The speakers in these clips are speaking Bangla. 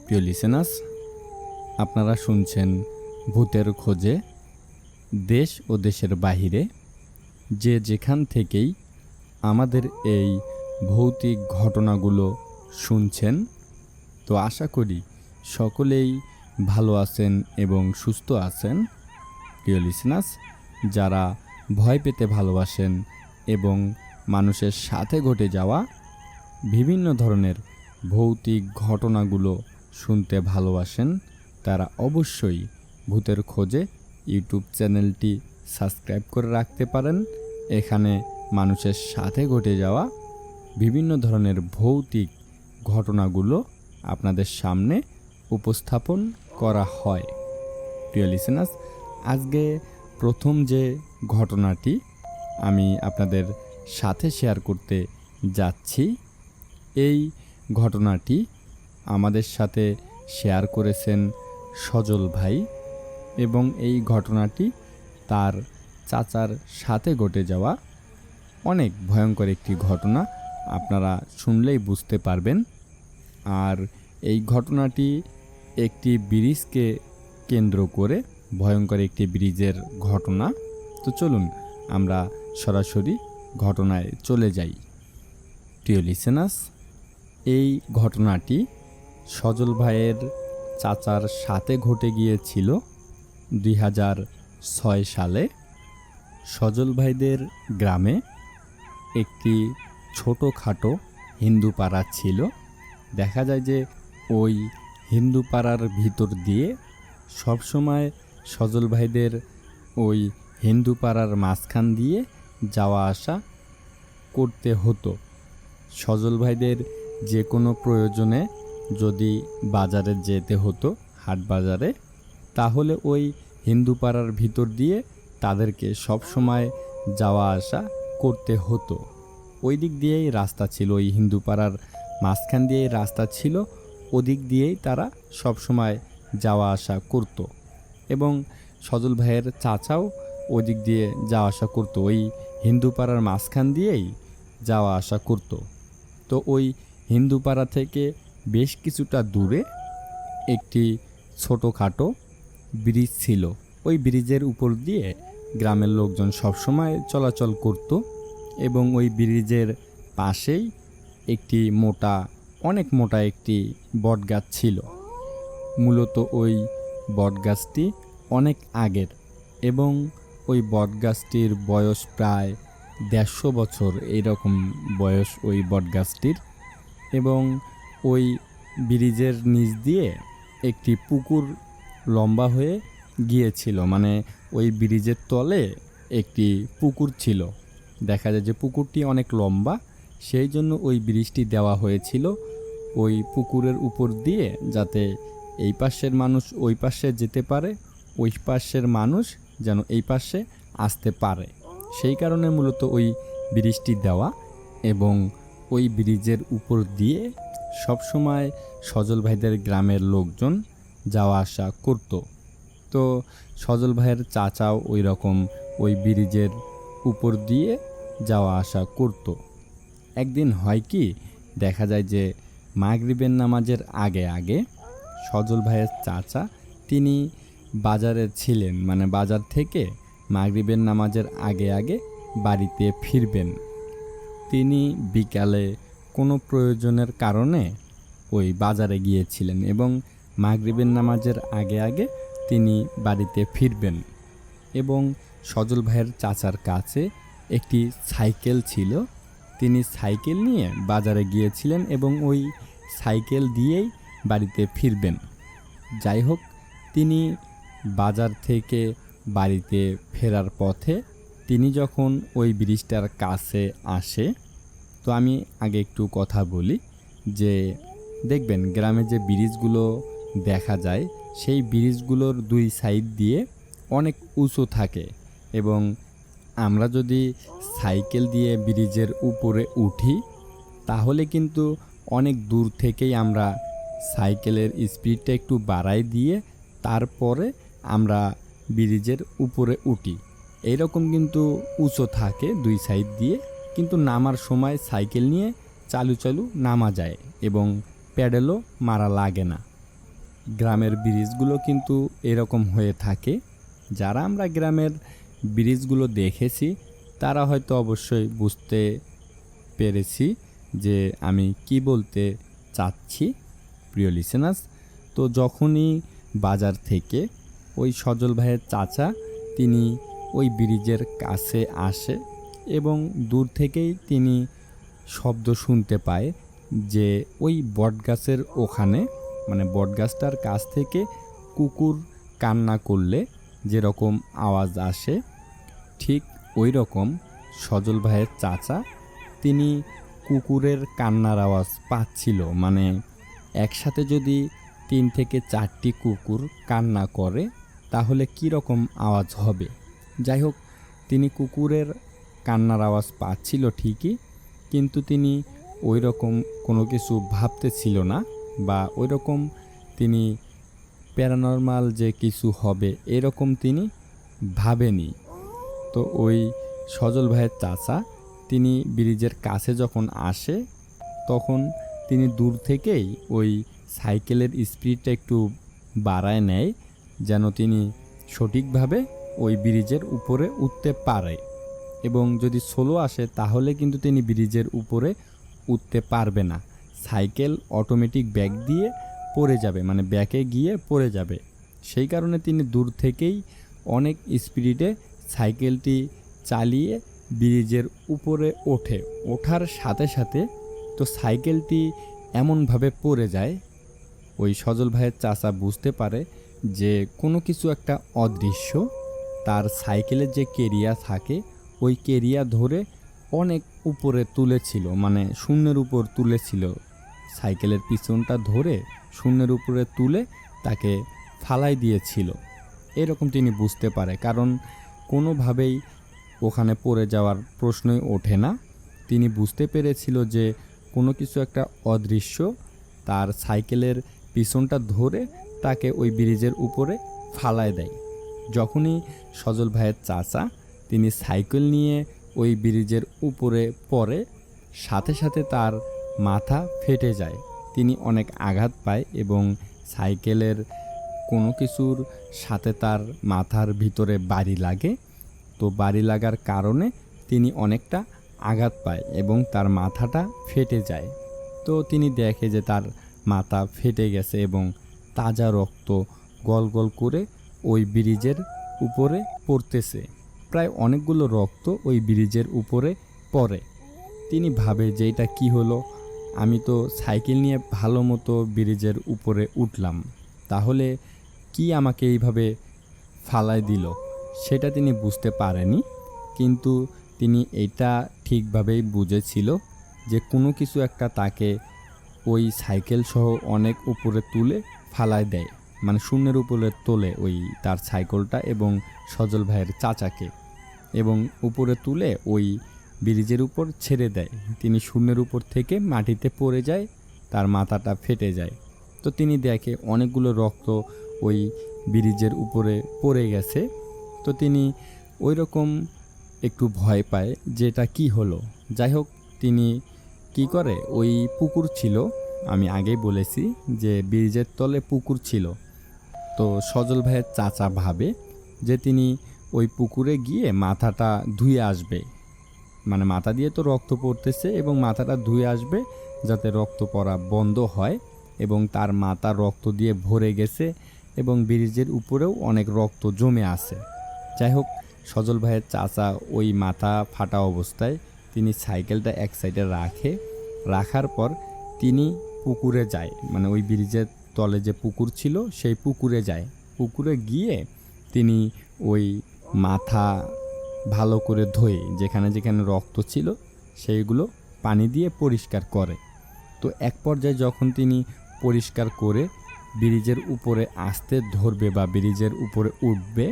প্রিয় লিসেনার্স, আপনারা শুনছেন ভূতের খোঁজে। দেশ ও দেশের বাহিরে যে যেখান থেকেই আমাদের এই ভৌতিক ঘটনাগুলো শুনছেন, তো আশা করি সকলেই ভালো আছেন এবং সুস্থ আছেন। প্রিয় লিসেনার্স, যারা ভয় পেতে ভালোবাসেন এবং মানুষের সাথে ঘটে যাওয়া বিভিন্ন ধরনের ভৌতিক ঘটনাগুলো শুনতে ভালোবাসেন, তারা অবশ্যই ভূতের খোঁজে ইউটিউব চ্যানেলটি সাবস্ক্রাইব করে রাখতে পারেন। এখানে মানুষের সাথে ঘটে যাওয়া বিভিন্ন ধরনের ভৌতিক ঘটনাগুলো আপনাদের সামনে উপস্থাপন করা হয়। প্রিয় লিসেনার্স, আজকে প্রথম যে ঘটনাটি আমি আপনাদের সাথে শেয়ার করতে যাচ্ছি, এই ঘটনাটি আমাদের সাথে শেয়ার করেছেন সজল ভাই, এবং এই ঘটনাটি তার চাচার সাথে ঘটে যাওয়া অনেক ভয়ঙ্কর একটি ঘটনা। আপনারা শুনলেই বুঝতে পারবেন। আর এই ঘটনাটি একটি ব্রিজকে কেন্দ্র করে ভয়ঙ্কর একটি ব্রিজের ঘটনা। তো চলুন আমরা সরাসরি ঘটনায় চলে যাই। প্রিয় লিসেনার্স, এই ঘটনাটি সজল ভাইয়ের চাচার সাথে ঘটে গিয়েছিল 2006 সালে। সজল ভাইদের গ্রামে একটি ছোটোখাটো হিন্দু পাড়া ছিল। দেখা যায় যে ওই হিন্দু পাড়ার ভিতর দিয়ে সবসময় সজল ভাইদের ওই হিন্দু পাড়ার মাঝখান দিয়ে যাওয়া আসা করতে হতো। সজল ভাইদের যে কোনো প্রয়োজনে যদি বাজারে যেতে হতো, হাট বাজারে, তাহলে ওই হিন্দু পাড়ার ভিতর দিয়ে তাদেরকে সব সময় যাওয়া আসা করতে হতো। ওই দিক দিয়েই রাস্তা ছিল, ওই হিন্দু পাড়ার মাঝখান দিয়েই রাস্তা ছিল, ওদিক দিয়েই তারা সব সময় যাওয়া আসা করত। এবং সজল ভাইয়ের চাচাও ওদিক দিয়ে যাওয়া আসা করতো, ওই হিন্দু পাড়ার মাঝখান দিয়েই যাওয়া আসা করত। তো ওই হিন্দু পাড়া থেকে বেশ কিছুটা দূরে একটি ছোটোখাটো ব্রিজ ছিল। ওই ব্রিজের উপর দিয়ে গ্রামের লোকজন সবসময় চলাচল করত, এবং ওই ব্রিজের পাশেই একটি অনেক মোটা একটি বটগাছ ছিল। মূলত ওই বটগাছটি অনেক আগের, এবং ওই বটগাছটির বয়স প্রায় 150 বছর এইরকম বয়স ওই বটগাছটির। এবং ওই ব্রিজের নিচ দিয়ে একটি পুকুর লম্বা হয়ে গিয়েছিল, মানে ওই ব্রিজের তলে একটি পুকুর ছিল। দেখা যায় যে পুকুরটি অনেক লম্বা, সেই জন্য ওই ব্রিজটি দেওয়া হয়েছিল ওই পুকুরের উপর দিয়ে, যাতে এই পাশের মানুষ ওই পাশে যেতে পারে, ওই পাশের মানুষ যেন এই পাশে আসতে পারে। সেই কারণে মূলত ওই ব্রিজটি দেওয়া, এবং ওই ব্রিজের উপর দিয়ে সবসময় সজল ভাইদের গ্রামের লোকজন যাওয়া আসা করত। তো সজল ভাইয়ের চাচাও ওই রকম ওই ব্রিজের উপর দিয়ে যাওয়া আসা করত। একদিন হয় কি, দেখা যায় যে মাগরিবের নামাজের আগে আগে সজল ভাইয়ের চাচা তিনি বাজারে ছিলেন, মানে বাজার থেকে মাগরিবের নামাজের আগে আগে বাড়িতে ফিরবেন। তিনি বিকালে কোনো প্রয়োজনের কারণে ওই বাজারে গিয়েছিলেন, এবং মাগরিবের নামাজের আগে আগে তিনি বাড়িতে ফিরবেন। এবং সজল ভাইয়ের চাচার কাছে একটি সাইকেল ছিল। তিনি সাইকেল নিয়ে বাজারে গিয়েছিলেন এবং ওই সাইকেল দিয়েই বাড়িতে ফিরবেন। যাই হোক, তিনি বাজার থেকে বাড়িতে ফেরার পথে তিনি যখন ওই ব্রিজটার কাছে আসে, তো আমি আগে একটু কথা বলি যে দেখবেন গ্রামে যে ব্রিজগুলো দেখা যায়, সেই ব্রিজগুলোর দুই সাইড দিয়ে অনেক উঁচু থাকে, এবং আমরা যদি সাইকেল দিয়ে ব্রিজের উপরে উঠি তাহলে কিন্তু অনেক দূর থেকেই আমরা সাইকেলের স্পিডটা একটু বাড়াই দিয়ে তারপরে আমরা ব্রিজের উপরে উঠি। এইরকম কিন্তু উঁচু থাকে দুই সাইড দিয়ে, কিন্তু নামার সময় সাইকেল নিয়ে চালু চালু নামা যায় এবং প্যাডেলও মারা লাগে না। গ্রামের ব্রিজগুলো কিন্তু এরকম হয়ে থাকে। যারা আমরা গ্রামের ব্রিজগুলো দেখেছি তারা হয়তো অবশ্যই বুঝতে পেরেছি যে আমি কি বলতে চাচ্ছি, প্রিয় লিসেনার্স। তো যখনই বাজার থেকে ওই সজল ভাইয়ের চাচা তিনি ওই ব্রিজের কাছে আসে এবং দূর থেকেই তিনি শব্দ শুনতে পায় যে ওই বটগাছের ওখানে, মানে বটগাছটার কাছ থেকে কুকুর কান্না করলে যেরকম আওয়াজ আসে, ঠিক ওই রকম সজল ভাইয়ের চাচা তিনি কুকুরের কান্নার আওয়াজ পাচ্ছিল। মানে একসাথে যদি 3 থেকে 4টি কুকুর কান্না করে তাহলে কী রকম আওয়াজ হবে। যাই হোক, তিনি কুকুরের কান্নার আওয়াজ পাচ্ছিল ঠিকই, কিন্তু তিনি ওই রকম কোনো কিছু ভাবতেছিল না, বা ওই রকম তিনি প্যারানর্মাল যে কিছু হবে এরকম তিনি ভাবেনি। তো ওই সজল ভাইয়ের চাচা তিনি ব্রিজের কাছে যখন আসে তখন তিনি দূর থেকেই ওই সাইকেলের স্পিডটা একটু বাড়ায় নেয়, যেন তিনি সঠিকভাবে ওই ব্রিজের উপরে উঠতে পারে। এবং যদি স্লো আসে তাহলে কিন্তু তিনি ব্রিজের উপরে উঠতে পারবে না, সাইকেল অটোমেটিক ব্যাক দিয়ে পড়ে যাবে, মানে ব্যাকে গিয়ে পড়ে যাবে। সেই কারণে তিনি দূর থেকেই অনেক স্পিডে সাইকেলটি চালিয়ে ব্রিজের উপরে ওঠার সাথে সাথে তো সাইকেলটি এমনভাবে পড়ে যায়, ওই সজল ভাইয়ের চাচা বুঝতে পারে যে কোনো কিছু একটা অদৃশ্য তার সাইকেলের যে কেরিয়া থাকে ওই কেরিয়া ধরে অনেক উপরে তুলেছিল, মানে শূন্যের উপর তুলেছিল, সাইকেলের পিছনটা ধরে শূন্যের উপরে তুলে তাকে ফালাই দিয়েছিল। এরকম তিনি বুঝতে পারে, কারণ কোনোভাবেই ওখানে পড়ে যাওয়ার প্রশ্নই ওঠে না। তিনি বুঝতে পেরেছিল যে কোনো কিছু একটা অদৃশ্য তার সাইকেলের পিছনটা ধরে তাকে ওই ব্রিজের উপরে ফালায় দেয়। যখনই সজল ভাইয়ের চাচা তিনি সাইকেল নিয়ে ওই ব্রিজের উপরে পড়ে, সাথে সাথে তার মাথা ফেটে যায়, তিনি অনেক আঘাত পায় এবং সাইকেলের কোনো কিছুর সাথে তার মাথার ভিতরে বাড়ি লাগে। তো বাড়ি লাগার কারণে তিনি অনেকটা আঘাত পায় এবং তার মাথাটা ফেটে যায়। তো তিনি দেখে যে তার মাথা ফেটে গেছে এবং তাজা রক্ত গল গল করে ওই ব্রিজের উপরে পড়তেছে। প্রায় অনেকগুলো রক্ত ওই ব্রিজের উপরে পড়ে। তিনি ভাবে যে এটা কী হলো, আমি তো সাইকেল নিয়ে ভালো মতো ব্রিজের উপরে উঠলাম, তাহলে কি আমাকে এইভাবে ফালাই দিল, সেটা তিনি বুঝতে পারেনি। কিন্তু তিনি এটা ঠিকভাবেই বুঝেছিল যে কোনো কিছু একটা তাকে ওই সাইকেল সহ অনেক উপরে তুলে ফালায় দেয়, মানে শূন্যের উপরে তোলে ওই তার সাইকেলটা এবং সজল ভাইয়ের চাচাকে, এবং উপরে তুলে ওই ব্রিজের উপর ছেড়ে দেয়। তিনি শূন্যের উপর থেকে মাটিতে পড়ে যায়, তার মাথাটা ফেটে যায়। তো তিনি দেখে অনেকগুলো রক্ত ওই ব্রিজের উপরে পড়ে গেছে। তো তিনি ওই রকম একটু ভয় পায় যে এটা কী হলো। যাই হোক, তিনি কি করে, ওই পুকুর ছিল, আমি আগেই বলেছি যে ব্রিজের তলে পুকুর ছিল। তো সজল ভাইয়ের চাচা ভাবে যে তিনি ওই পুকুরে গিয়ে মাথাটা ধুয়ে আসবে, মানে মাথা দিয়ে তো রক্ত পড়তেছে এবং মাথাটা ধুয়ে আসবে যাতে রক্ত পড়া বন্ধ হয়, এবং তার মাথা রক্ত দিয়ে ভরে গেছে এবং ব্রিজের উপরেও অনেক রক্ত জমে আছে। যাই হোক, সজল ভাইয়ের চাচা ওই মাথা ফাটা অবস্থায় তিনি সাইকেলটা এক সাইডে রাখার পর তিনি পুকুরে যায়, মানে ওই ব্রিজের তলে যে পুকুর ছিল সেই পুকুরে যায়। পুকুরে গিয়ে তিনি ওই মাথা ভালো করে ধুয়ে যেখানে যেখানে রক্ত ছিল সেইগুলো পানি দিয়ে পরিষ্কার করে। তো এক পর্যায়ে যখন তিনি পরিষ্কার করে ব্রিজের উপরে আসতে ধরবে বা ব্রিজের উপরে উঠবে,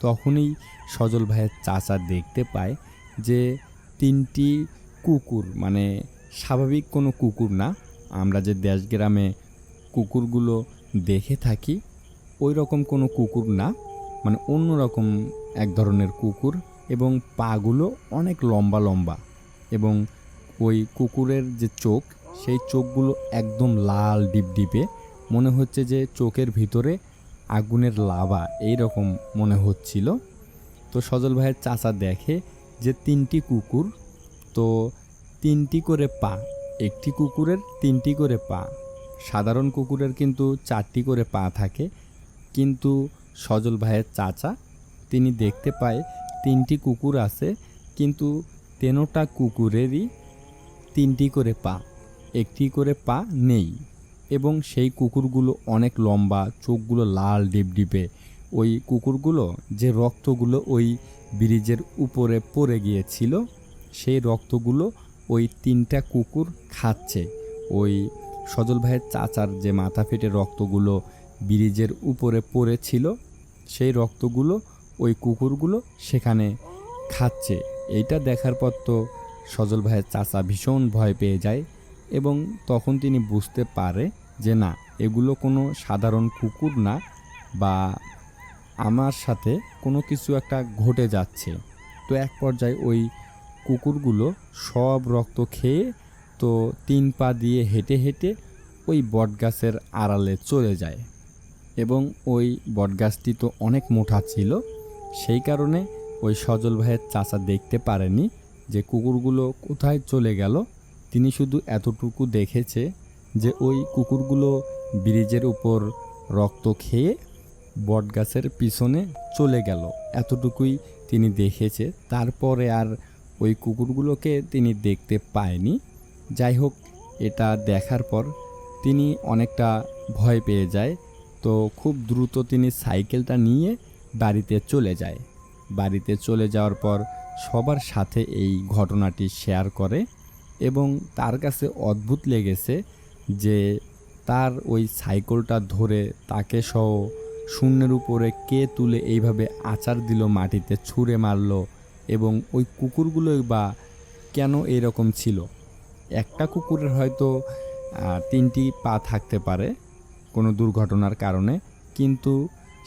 তখনই সজল ভাইয়ের চাচা দেখতে পায় যে 3টি কুকুর, মানে স্বাভাবিক কোনো কুকুর না, আমরা যে দেশ গ্রামে কুকুরগুলো দেখে থাকি ওই রকম কোনো কুকুর না, মানে অন্যরকম এক ধরনের কুকুর, এবং পাগুলো অনেক লম্বা লম্বা, এবং ওই কুকুরের যে চোখ সেই চোখগুলো একদম লাল ডিপডিপে, মনে হচ্ছে যে চোখের ভিতরে আগুনের লাভা এই রকম মনে হচ্ছিল। তো সজল ভাইয়ের চাচা দেখে যে 3টি কুকুর, তো 3টি করে পা, একটি কুকুরের 3টি করে পা। সাধারণ কুকুরের কিন্তু 4টি করে পা থাকে, কিন্তু সজল ভাইয়ের চাচা তিনি দেখতে পায় 3টি কুকুর আছে, কিন্তু 3টা কুকুরেরই 3টি করে পা, একটি করে পা নেই। এবং সেই কুকুরগুলো অনেক লম্বা, চোখগুলো লাল ডিপডিপে। ওই কুকুরগুলো যে রক্তগুলো ওই ব্রিজের উপরে পড়ে গিয়েছিল, সেই রক্তগুলো ওই 3টা কুকুর খাচ্ছে। ওই সজল ভাইয়ের চাচার যে মাথা ফেটে রক্তগুলো ব্রিজের উপরে পড়েছিল, সেই রক্তগুলো ওই কুকুরগুলো সেখানে খাচ্ছে। এইটা দেখার পর তো সজল ভাইয়ের চাচা ভীষণ ভয় পেয়ে যায় এবং তখন তিনি বুঝতে পারে যে না, এগুলো কোনো সাধারণ কুকুর না, বা আমার সাথে কোনো কিছু একটা ঘটে যাচ্ছে। তো এক পর্যায়ে ওই কুকুরগুলো সব রক্ত খেয়ে তো 3 পা দিয়ে হেঁটে হেঁটে ওই বটগাছের আড়ালে চলে যায়। এবং ওই বটগাছটি তো অনেক মোটা ছিল, সেই কারণে ওই সজল ভাইয়ের চাচা দেখতে পারেনি যে কুকুরগুলো কোথায় চলে গেল। তিনি শুধু এতটুকু দেখেছে যে ওই কুকুরগুলো ব্রিজের উপর রক্ত খেয়ে বটগাছের পিছনে চলে গেল, এতটুকুই তিনি দেখেছে। তারপরে আর ওই কুকুরগুলোকে তিনি দেখতে পায়নি। যাই হোক, এটা দেখার পর তিনি অনেকটা ভয় পেয়ে যায়। তো খুব দ্রুত তিনি সাইকেলটা নিয়ে বাড়িতে চলে যায়। বাড়িতে চলে যাওয়ার পর সবার সাথে এই ঘটনাটি শেয়ার করে এবং তার কাছে অদ্ভুত লেগেছে যে তার ওই সাইকেলটা ধরে তাকে সহ শূন্যের উপরে কে তুলে এইভাবে আছাড় দিল, মাটিতে ছুঁড়ে মারল, এবং ওই কুকুরগুলোই বা কেন এরকম ছিল। একটা কুকুরের হয়তো 3টি পা থাকতে পারে কোনো দুর্ঘটনার কারণে, কিন্তু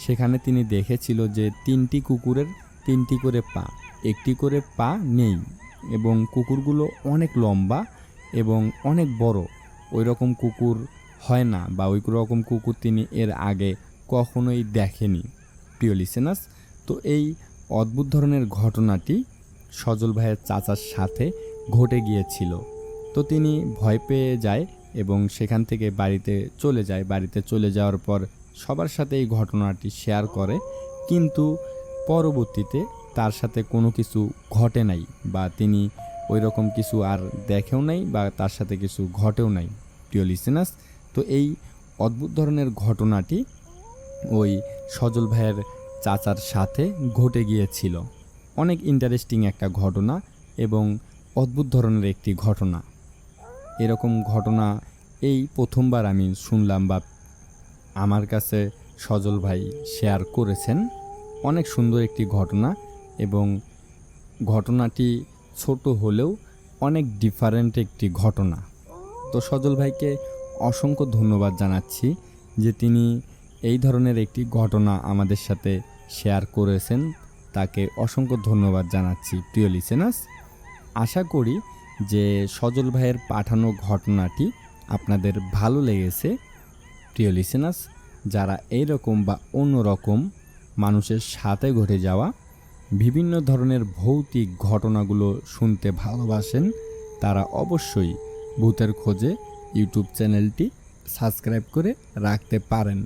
সেখানে তিনি দেখেছিল যে 3টি কুকুরের 3টি করে পা, একটি করে পা নেই, এবং কুকুরগুলো অনেক লম্বা এবং অনেক বড়। ওই রকম কুকুর হয় না, বা ওই রকম কুকুর তিনি এর আগে কখনোই দেখেনি। প্রিয় লিসেনার্স, তো এই অদ্ভুত ধরনের ঘটনাটি সজল ভাইয়ের চাচার সাথে ঘটে গিয়েছিল। তো তিনি ভয় পেয়ে যায় এবং সেখান থেকে বাড়িতে চলে যায়। বাড়িতে চলে যাওয়ার পর সবার সাথে এই ঘটনাটি শেয়ার করে, কিন্তু পরবর্তীতে তার সাথে কোনো কিছু ঘটে নাই, বা তিনি ওই রকম কিছু আর দেখেও নাই, বা তার সাথে কিছু ঘটেও নাই। প্রিয় লিসেনার্স, তো এই অদ্ভুত ধরনের ঘটনাটি ওই সজল ভাইয়ের চাচার সাথে ঘটে গিয়েছিল। অনেক ইন্টারেস্টিং একটা ঘটনা এবং অদ্ভুত ধরনের একটি ঘটনা। এরকম ঘটনা এই প্রথমবার আমি শুনলাম, বা আমার কাছে সজল ভাই শেয়ার করেছেন। অনেক সুন্দর একটি ঘটনা, এবং ঘটনাটি ছোট হলেও অনেক ডিফারেন্ট একটি ঘটনা। তো সজল ভাইকে অসংখ্য ধন্যবাদ জানাচ্ছি যে তিনি এই ধরনের একটি ঘটনা আমাদের সাথে শেয়ার করেছেন। তাকে অসংখ্য ধন্যবাদ জানাচ্ছি। প্রিয় লিসেনার্স, আশা করি যে সজল ভাইয়ের পাঠানো ঘটনাটি আপনাদের ভালো লেগেছে। প্রিয় লিসেনার্স, যারা এইরকম বা অন্যরকম মানুষের সাথে ঘটে যাওয়া বিভিন্ন ধরনের ভৌতিক ঘটনাগুলো শুনতে ভালোবাসেন, তারা অবশ্যই ভূতের খোঁজে ইউটিউব চ্যানেলটি সাবস্ক্রাইব করে রাখতে পারেন।